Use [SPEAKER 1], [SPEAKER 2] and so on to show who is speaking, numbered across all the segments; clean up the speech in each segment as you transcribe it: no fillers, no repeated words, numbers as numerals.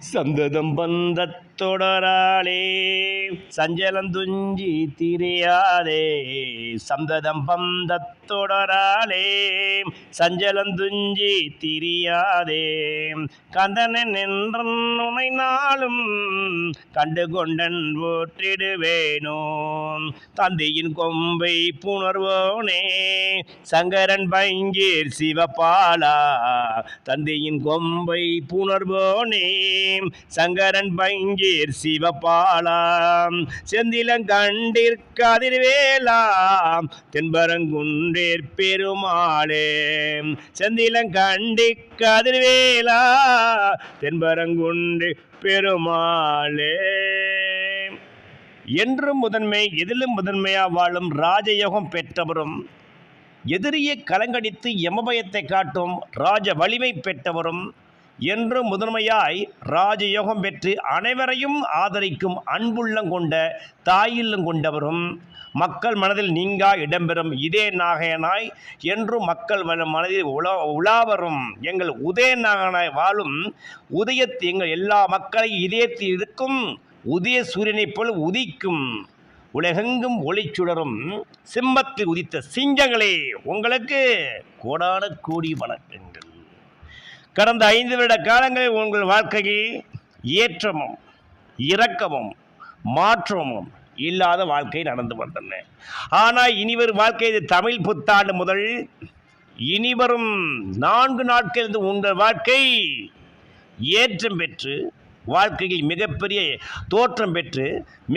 [SPEAKER 1] சந்ததம் பந்தத்தொடராளே சஞ்சலந்துஞ்சி திரியாதே. சந்ததம் பந்தத்தொடராளே சஞ்சலந்துஞ்சி திரியாதே. கந்தனன் என்றன் உனை நாளும் கண்டு கொண்டன் போற்றிடுவேனோ. தந்தையின் கொம்பை புணர்வோனே சங்கரன் பைங்கீர் சிவபாலா. தந்தையின் கொம்பை புணர்வோனே சங்கரன் பைங்கீர் சிவபாலாம். செந்திலங்கண்டிற்கதிர்வேலாம் தென்பரங்குன்றேற் பெருமாளே. செந்திலங்கண்டிற்கதிர்வேலா தென்பரங்குன்றே பெருமாளே. என்றும் முதன்மை எதிலும் முதன்மையா வாழும் ராஜயோகம் பெற்றவரும் எதிரியை கலங்கடித்து யமபயத்தை காட்டும் ராஜ வலிமை பெற்றவரும் என்றும் முதன்மையாய் ராஜயோகம் பெற்று அனைவரையும் ஆதரிக்கும் அன்புள்ளம் கொண்ட தாயில்லம் கொண்டவரும் மக்கள் மனதில் நீங்கா இடம்பெறும் இதே நாகனாய் என்றும் மக்கள் மனதில் உலாவரும் எங்கள் உதய நாகனாய் வாழும் உதயத்து எங்கள் எல்லா மக்களையும் இதயத்தில் இருக்கும் உதய சூரியனைப் போல் உதிக்கும் உலகெங்கும் ஒளிச்சுடரும் சிம்மத்தில் உதித்த சிங்கங்களே உங்களுக்கு கோடான கோடி வணக்கங்கள். கடந்த 5 வருட காலங்களில் உங்கள் வாழ்க்கையில் ஏற்றமும் இரக்கமும் மாற்றமும் இல்லாத வாழ்க்கை நடந்து வந்தன. ஆனால் இனிவரும் வாழ்க்கை தமிழ் புத்தாண்டு முதல் இனிவரும் 4 நாட்களில் உங்கள் வாழ்க்கை ஏற்றம் பெற்று வாழ்க்கையில் மிகப்பெரிய தோற்றம் பெற்று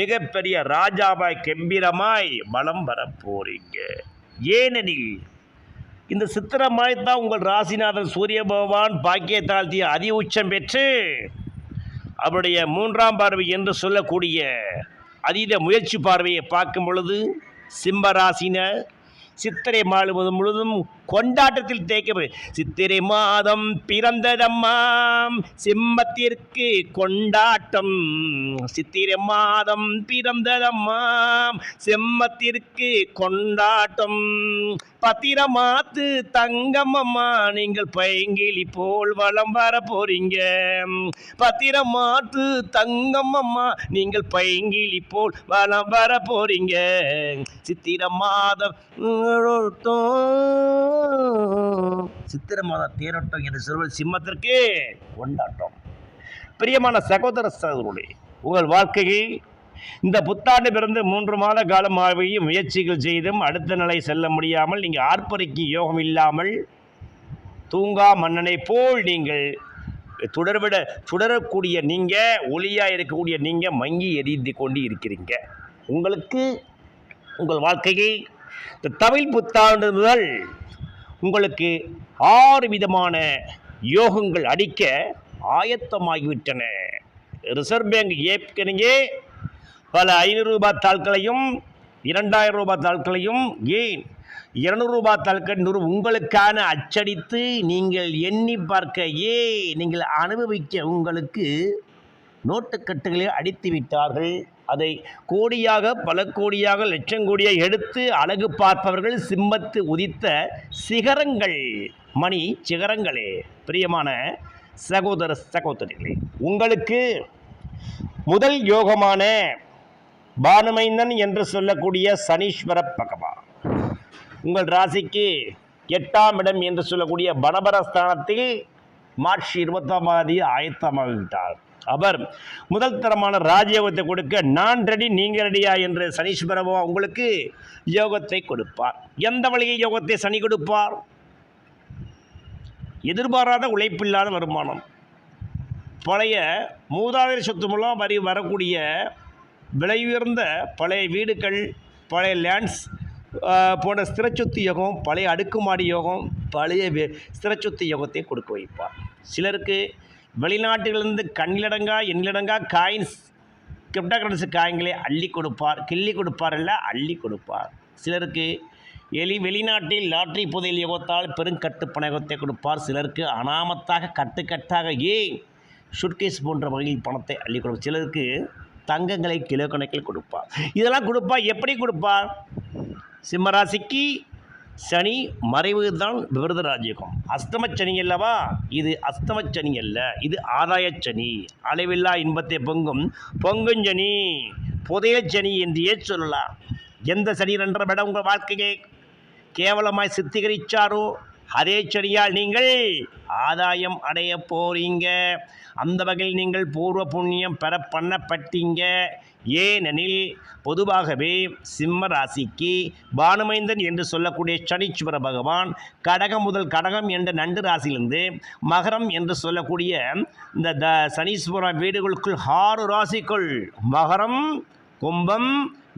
[SPEAKER 1] மிகப்பெரிய ராஜாவாய் கம்பீரமாய் பலம் வர போறீங்க. ஏனெனில் இந்த சித்திரமாய் தான் உங்கள் ராசிநாதன் சூரிய பகவான் பாக்கிய தாழ்த்திய அதி உச்சம் பெற்று அவருடைய 3ஆம் பார்வை என்று சொல்லக்கூடிய அதீத முயற்சி பார்வையை பார்க்கும் பொழுது சிம்ம ராசினர் சித்திரை மாதம் முழுவதும் கொண்டாட்டத்தில் தேய்க்கப்படும். சித்திரை மாதம் பிறந்ததம்மாம் சிம்மத்திற்கு கொண்டாட்டம். சித்திரை மாதம் பிறந்ததம்மாம் சிம்மத்திற்கு கொண்டாட்டம். பத்திரமாத்து தங்கம்மம்மா நீங்கள் பைங்கிலி போல் வளம் வர போறீங்க. பத்திரமாத்து தங்கம்மம்மா நீங்கள் பைங்கிலி போல் வளம் வர போறீங்க. சித்திரை மாதம் சித்திரை மாத தேரோட்டம் என்று சொல்வது சிம்மத்திற்கு கொண்டாட்டம். பிரியமான சகோதர சகோதரர்களே, உங்கள் வாழ்க்கையில் இந்த புத்தாண்டு பிறந்து 3 மாத காலமாகவும் முயற்சிகள் செய்தும் அடுத்த நிலை செல்ல முடியாமல் நீங்கள் ஆர்ப்பரிக்கும் யோகம் இல்லாமல் தூங்கா மன்னனை போல் நீங்கள் சுடரக்கூடிய நீங்கள் ஒளியாக இருக்கக்கூடிய நீங்கள் மங்கி எரிந்து கொண்டு இருக்கிறீங்க. உங்களுக்கு உங்கள் வாழ்க்கையில் இந்த தமிழ் புத்தாண்டு முதல் உங்களுக்கு 6 விதமான யோகங்கள் அடிக்க ஆயத்தமாகிவிட்டன. ரிசர்வ் பேங்க் ஏற்கனவே பல 500 ரூபாய் தாள்களையும் 2000 ரூபாய் தாள்களையும் ஏன் 200 ரூபாய் தாள்கள் உங்களுக்கான அச்சடித்து நீங்கள் எண்ணி பார்க்க நீங்கள் அனுபவிக்க உங்களுக்கு நோட்டுக்கட்டுகளை அடித்து விட்டார்கள். அதை கோடியாக பல கோடியாக லட்சம் கோடியாக எடுத்து அழகு பார்ப்பவர்கள் சிம்மத்து உதித்த சிகரங்கள் மணி சிகரங்களே. பிரியமான சகோதர சகோதரிகளே, உங்களுக்கு முதல் யோகமான பானுமைந்தன் என்று சொல்லக்கூடிய சனீஸ்வர பகவான் உங்கள் ராசிக்கு 8ஆம் இடம் என்று சொல்லக்கூடிய பணபரஸ்தானத்தில் மார்ச் 20ஆம் தேதி ஆயத்தமாகிவிட்டார். அவர் முதல் தரமான ராஜயோகத்தை கொடுக்க நான் ரெடி நீங்கள் ரெடியா என்று சனீஸ்வர பகவான் உங்களுக்கு யோகத்தை கொடுப்பார். எந்த வழியை யோகத்தை சனி கொடுப்பார்? எதிர்பாராத உழைப்பில்லாத வருமானம், பழைய மூதாதையர் சொத்து மூலம் வரக்கூடிய விலை உயர்ந்த பழைய வீடுகள், பழைய லேண்ட்ஸ் போன்ற ஸ்திரச்சொத்து யோகம், பழைய அடுக்குமாடி யோகம், பழைய ஸ்திரச்சொத்து யோகத்தை கொடுக்க வைப்பார். சிலருக்கு வெளிநாட்டிலிருந்து கண்ணிலடங்கா எண்ணிலடங்கா காயின்ஸ் கிரிப்டோ கரன்சி காயின்களை அள்ளி கொடுப்பார். கிள்ளி கொடுப்பார் இல்லை, அள்ளி கொடுப்பார். சிலருக்கு வெளிநாட்டில் லாட்ரி புதையல் யோகத்தால் பெருங்கட்டு பணத்தை கொடுப்பார். சிலருக்கு அனாமத்தாக கட்டுக்கட்டாக சுட்கேஸ் போன்ற வகையில் பணத்தை அள்ளி கொடுப்பார். சிலருக்கு தங்கங்களை கிலோ கணக்கில் கொடுப்பார். இதெல்லாம் கொடுப்பார். எப்படி கொடுப்பார்? சிம்மராசிக்கு சனி மறைவு தான் விருத ராஜயோகம். அஸ்தமச்சனி அல்லவா? இது அஸ்தமச்சனி அல்ல, இது ஆதாயச்சனி. அளவில்லா இன்பத்தை பொங்குஞ்சனி, புதைய சனி என்றே சொல்லலாம். எந்த சனி என்ற விட உங்கள் வாழ்க்கையை கேவலமாய் சித்தீகரிச்சாரோ அதே சனியால் நீங்கள் ஆதாயம் அடைய போறீங்க. அந்த வகையில் நீங்கள் பூர்வ புண்ணியம் பெற பண்ணப்பட்டீங்க. ஏனெனில் பொதுவாகவே சிம்ம ராசிக்கு பானுமைந்தன் என்று சொல்லக்கூடிய சனீஸ்வர பகவான் கடகம் முதல் கடகம் என்ற நண்டு ராசியிலிருந்து மகரம் என்று சொல்லக்கூடிய இந்த சனீஸ்வர வீடுகளுக்குள் 6 ராசிக்குள் மகரம், கும்பம்,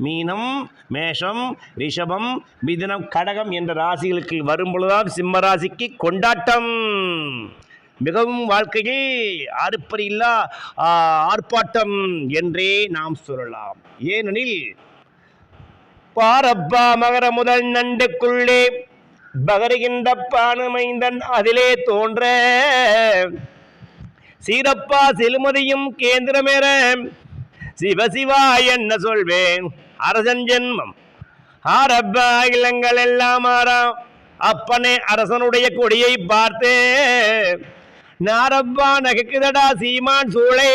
[SPEAKER 1] மீனம், மேஷம், ரிஷபம், மிதுனம், கடகம் என்ற ராசிகளுக்கு வரும்பொழுதுதான் சிம்ம ராசிக்கு கொண்டாட்டம். மிகவும் வாழ்க்கையில் ஆர்ப்பரில்லா ஆர்ப்பாட்டம் என்றே நாம் சொல்லலாம். ஏனெனில் பாரப்பா மகர முதல் நண்டுக்குள்ளே பகருகின்ற பானுமைந்தன் அதிலே தோன்ற சீரப்பா செலுமதியும் கேந்திரமேற சிவசிவா என்ன சொல்வேன் அரசன் ஜென்மம் ஆரப்பா இளங்கள் எல்லாம் ஆறாம் அப்பனே அரசனுடைய கொடியை பார்த்து நாரப்பா நகைக்குதடா சீமான் சூளை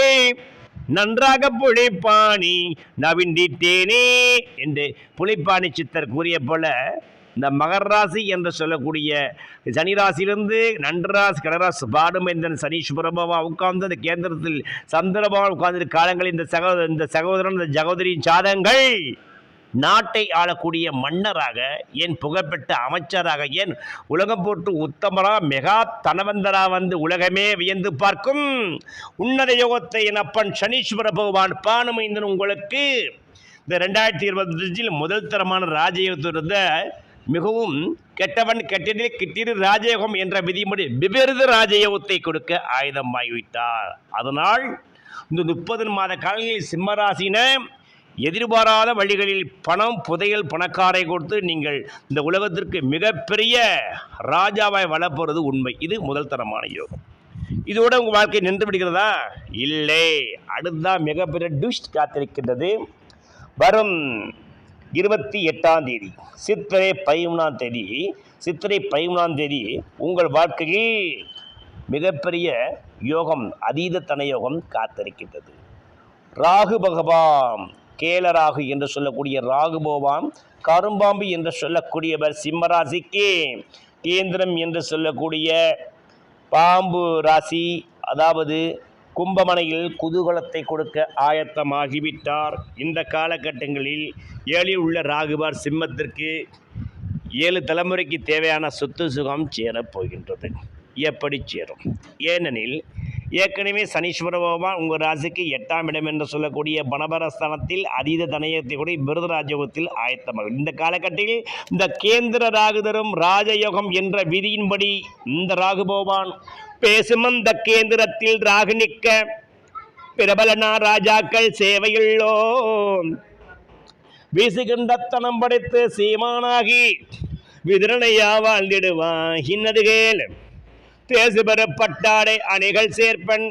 [SPEAKER 1] நன்றாக புலிப்பாணி நவிண்டிட்டேனே என்று புலிப்பாணி சித்தர் கூறிய போல இந்த மகர ராசி என்று சொல்லக்கூடிய சனி ராசியிலிருந்து நன்று ராசி கடராசி பாடுமைந்தன் சனீஸ்வரபாவா உட்கார்ந்து அந்த கேந்திரத்தில் சந்திரபாவா உட்கார்ந்து காலங்களில் இந்த சகோதரன் இந்த ஜகோதரியின் சாதங்கள் நாட்டை ஆளக்கூடிய மன்னராக, ஏன் புகழ்பெற்ற அமைச்சராக, ஏன் உலகம் போட்டு உத்தமரா மெகா தனவந்தரா வந்து உலகமே வியந்து பார்க்கும் உன்னத யோகத்தை என் அப்பன் சனீஸ்வர பகவான் பானுமைந்தன் உங்களுக்கு இந்த 2025 முதல் தரமான ராஜயோகத்திலிருந்த மிகவும் கெட்டவன் கெட்டிடில் கிட்டிரு ராஜயோகம் என்ற விதிமுறை விபரீத ராஜயோகத்தை கொடுக்க ஆயுதமாகிவிட்டார். அதனால் இந்த 30 மாத காலங்களில் சிம்மராசின எதிர்பாராத வழிகளில் பணம் புதையல் பணக்காரை கொடுத்து நீங்கள் இந்த உலகத்திற்கு மிகப்பெரிய ராஜாவாய் வளர்ப்பது உண்மை. இது முதல் தரமான யோகம். இதோட உங்கள் வாழ்க்கை நின்று விடுகிறதா? இல்லை, அடுத்ததான் மிகப்பெரிய ட்விஸ்ட் காத்திருக்கின்றது. வரும் 28ஆம் தேதி சித்திரை 13ஆம் தேதி உங்கள் வாழ்க்கையில் மிகப்பெரிய யோகம், அதீத தனயோகம் காத்திருக்கின்றது. ராகு பகவான் கேலராகு என்று சொல்லக்கூடிய ராகு பகவான் கரும்பாம்பு என்று சொல்லக்கூடியவர் சிம்மராசிக்கு கேந்திரம் என்று சொல்லக்கூடிய பாம்பு ராசி, அதாவது கும்பமனையில் குதூகலத்தை கொடுக்க ஆயத்தமாகிவிட்டார். இந்த காலகட்டங்களில் 7 உள்ள ராகுபார் சிம்மத்திற்கு 7 தலைமுறைக்கு தேவையான சொத்து சுகம் சேரப்போகின்றது. எப்படி சேரும்? ஏனெனில் ஏற்கனவே சனீஸ்வர பகவான் உங்கள் ராசிக்கு 8ஆம் இடம் என்று சொல்லக்கூடிய பணபரஸ்தானத்தில் அதீத தனயத்தை கூட விருத ராஜயோகத்தில் ஆயத்தமாகும். இந்த காலகட்டத்தில் இந்த கேந்திர ராகுதரும் ராஜயோகம் என்ற விதியின்படி இந்த ராகு பகவான் பேசும் அந்த கேந்திரத்தில் ராகு நிற்க பிரபலனா ராஜாக்கள் சேவையுள்ளோ வீசுகின்ற தனம் படைத்து சீமானாகி விதிரணையா வாழ்ந்திடுவான். இன்னதுகேள் தேசு பெறப்பட்டாடை அணைகள் சேர்ப்பன்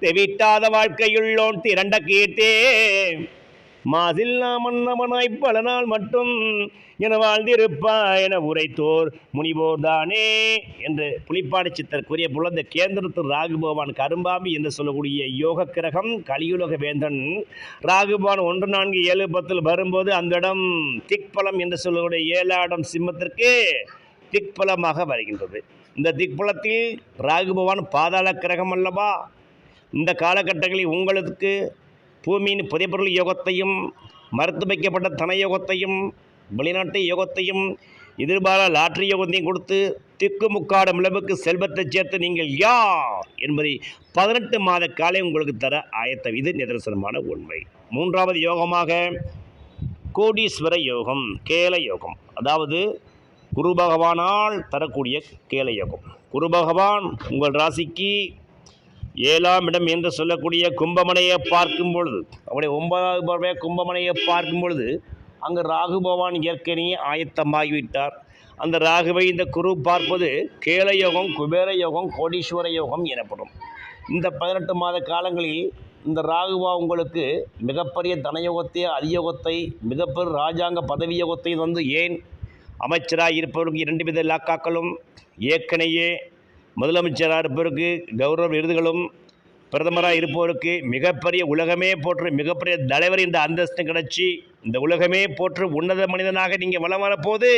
[SPEAKER 1] தெவிட்டாத வாழ்க்கையுள்ளோன் திரண்ட கீர்த்தே மாசில்லா மன்னவனாய் பல நாள் மட்டும் என வாழ்ந்திருப்பா என உரைத்தோர் முனிவோர் தானே என்று புலிப்பாடி சித்தர் கூறிய போல இந்த கேந்திரத்தில் ராகு பகவான் கரும்பாம்பி என்று சொல்லக்கூடிய யோக கிரகம் கலியுலக வேந்தன் ராகுபவான் 1, 4, 7, 10 வரும்போது அந்த இடம் திக்பலம் என்று சொல்லக்கூடிய 7ஆம் இடம் சிம்மத்திற்கு திக்பலமாக வருகின்றது. இந்த திக்பலத்தில் ராகு பகவான் பாதாள கிரகம் அல்லவா? இந்த காலகட்டங்களில் உங்களுக்கு பூமியின் புதைப்பொருள் யோகத்தையும் மறுத்து வைக்கப்பட்ட தன யோகத்தையும் வெளிநாட்டு யோகத்தையும் எதிர்பாரா லாட்ரி யோகத்தையும் கொடுத்து திக்கு முக்காடும் அளவுக்கு செல்வத்தை சேர்த்து நீங்கள் யார் என்பதை 18 மாத காலம் உங்களுக்கு தர ஆயத்தம். இது நிதர்சனமான உண்மை. 3வது யோகமாக கோடீஸ்வர யோகம், கேல யோகம், அதாவது குரு பகவானால் தரக்கூடிய கேல யோகம். குரு பகவான் உங்கள் ராசிக்கு 7ஆம் இடம் என்று சொல்லக்கூடிய கும்பமனையை பார்க்கும் பொழுது, அவருடைய 9வது பார்வை கும்பமனையை பார்க்கும் பொழுது அங்கு ராகு பகவான் ஏற்கனவே ஆயத்தமாகிவிட்டார். அந்த ராகுவை இந்த குரு பார்ப்பது கேல யோகம், குபேர யோகம், கோடீஸ்வர யோகம் எனப்படும். இந்த 18 மாத காலங்களில் இந்த ராகுவா உங்களுக்கு மிகப்பெரிய தனயோகத்தை, அதியோகத்தை, மிகப்பெரிய ராஜாங்க பதவி யோகத்தை வந்து ஏன் அமைச்சராக இருப்பவருக்கு 2 வித லாக்காக்களும், ஏற்கனவே முதலமைச்சராக இருப்பவருக்கு கௌரவ விருதுகளும், பிரதமராக இருப்பவருக்கு மிகப்பெரிய உலகமே போற்று மிகப்பெரிய தலைவர் இந்த அந்தஸ்து கிடச்சி இந்த உலகமே போற்று உன்னத மனிதனாக நீங்கள் வலம் வரப்போது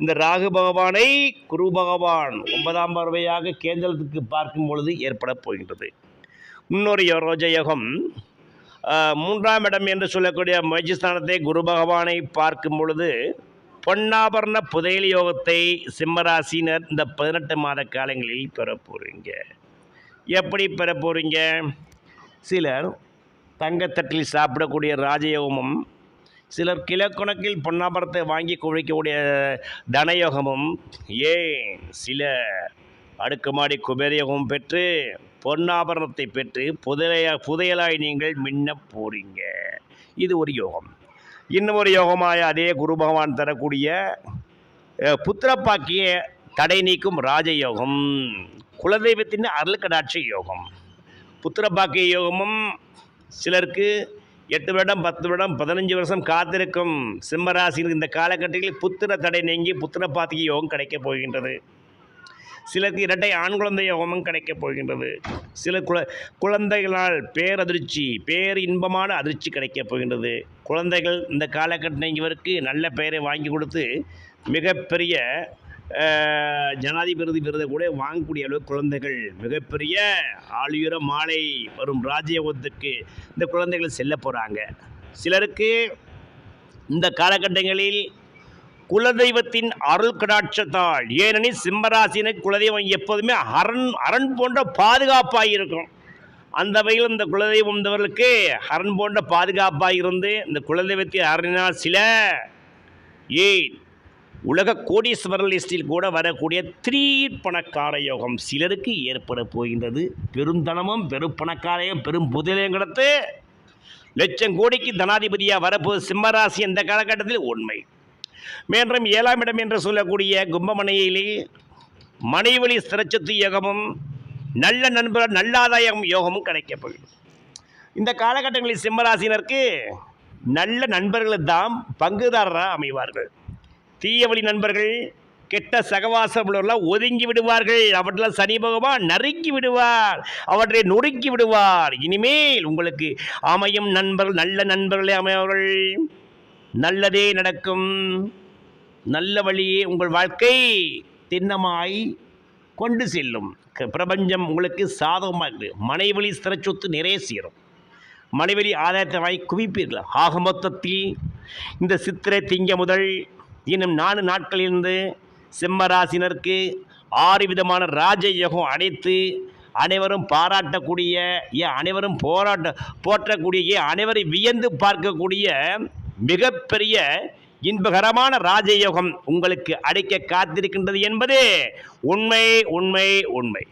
[SPEAKER 1] இந்த ராகு பகவானை குரு பகவான் 9ஆம் பார்வையாக கேந்திரத்துக்கு பார்க்கும் பொழுது ஏற்பட போகின்றது. இன்னொரு ரோஜயோகம் 3ஆம் இடம் என்று சொல்லக்கூடிய முயற்சிஸ்தானத்தை குரு பகவானை பார்க்கும் பொழுது பொன்னாபரண புதையல் யோகத்தை சிம்மராசினர் இந்த 18 மாத காலங்களில் பெற போகிறீங்க. எப்படி பெற போகிறீங்க? சிலர் தங்கத்தட்டில் சாப்பிடக்கூடிய ராஜயோகமும், சிலர் கிலோக்கணக்கில் பொன்னாபரத்தை வாங்கி குவிக்கக்கூடிய தனயோகமும், ஏன் சில அடுக்குமாடி குபேரயோகமும் பெற்று பொன்னாபரணத்தை பெற்று புதையலாய் நீங்கள் மின்ன போகிறீங்க. இது ஒரு யோகம். இன்னொரு யோகமாய அதே குரு பகவான் தரக்கூடிய புத்திரப்பாக்கிய தடை நீக்கும் ராஜயோகம், குலதெய்வத்தின் அருள்கடாட்சி யோகம். புத்திரப்பாக்கிய யோகமும் சிலருக்கு 8 வருடம் 10 வருடம் 15 வருஷம் காத்திருக்கும் சிம்மராசியில் இந்த காலகட்டத்தில் புத்திர தடை நீங்கி புத்திரப்பாக்கிய யோகம் கிடைக்கப் போகின்றது. சிலருக்கு இரட்டை ஆண் குழந்தை யோகமும் கிடைக்கப் போகின்றது. சில குழந்தைகளால் பேரதிர்ச்சி இன்பமான அதிர்ச்சி கிடைக்கப் போகின்றது. குழந்தைகள் இந்த காலகட்டம் இவருக்கு நல்ல பெயரை வாங்கி கொடுத்து மிகப்பெரிய ஜனாதிபதி விருதை கூட வாங்கக்கூடிய அளவு குழந்தைகள் மிகப்பெரிய ஆளுயர மாலை வரும் ராஜயோகத்துக்கு இந்த குழந்தைகள் செல்ல போகிறாங்க. சிலருக்கு இந்த காலகட்டங்களில் குலதெய்வத்தின் அருள் கடாட்சத்தால், ஏனெனில் சிம்மராசினை குலதெய்வம் எப்போதுமே அரண் போன்ற பாதுகாப்பாக இருக்கும். அந்த வகையில் இந்த குலதெய்வம் வந்தவர்களுக்கு அரண் போன்ற பாதுகாப்பாக இருந்து இந்த குலதெய்வத்தின் அரணினால் சில உலக கோடீஸ்வரர் லிஸ்டில் கூட வரக்கூடிய பணக்கார யோகம் சிலருக்கு ஏற்பட போகின்றது. பெருந்தனமும் பெரும் பணக்காரையும் பெரும் புதலையும் கிடத்து லட்சம் கோடிக்கு தனாதிபதியாக வரப்போது சிம்மராசி இந்த காலகட்டத்தில் உண்மை. மேலும் 7ஆம் இடம் என்று சொல்லக்கூடிய கும்பமனையிலே மனைவழி ஸ்திரச்சத்து யோகமும் நல்ல நண்பர் நல்ல ஆதாயம் யோகமும் கிடைக்கப்போகிறது. இந்த காலகட்டங்களில் சிம்மராசினருக்கு நல்ல நண்பர்கள் தான் பங்குதாரராக அமைவார்கள். தீயவழி நண்பர்கள் கெட்ட சகவாசம் உள்ளவர்களாக ஒதுங்கி விடுவார்கள். அவற்றெல்லாம் சனி பகவான் நறுக்கி விடுவார், அவற்றை நொறுக்கி விடுவார். இனிமேல் உங்களுக்கு அமையும் நண்பர்கள் நல்ல நண்பர்களே அமைவார்கள். நல்லதே நடக்கும். நல்ல வழியே உங்கள் வாழ்க்கை திண்ணமாய் கொண்டு செல்லும். பிரபஞ்சம் உங்களுக்கு சாதகமாக இருக்குது. மனைவழி ஸ்திரச்சொத்து நிறைய சேரும். மனைவழி ஆதாயத்தை வாங்கி குவிப்பீர்கள். ஆக மொத்தத்தில் இந்த சித்திரை திங்க முதல் இன்னும் 4 நாட்களிலிருந்து சிம்மராசினருக்கு 6 விதமான ராஜயோகம் அடைத்து அனைவரும் பாராட்டக்கூடிய, அனைவரும் போற்றக்கூடிய, அனைவரும் வியந்து பார்க்கக்கூடிய மிகப்பெரிய இன்பகரமான ராஜயோகம் உங்களுக்கு அடைக்க காத்திருக்கின்றது என்பது உண்மை.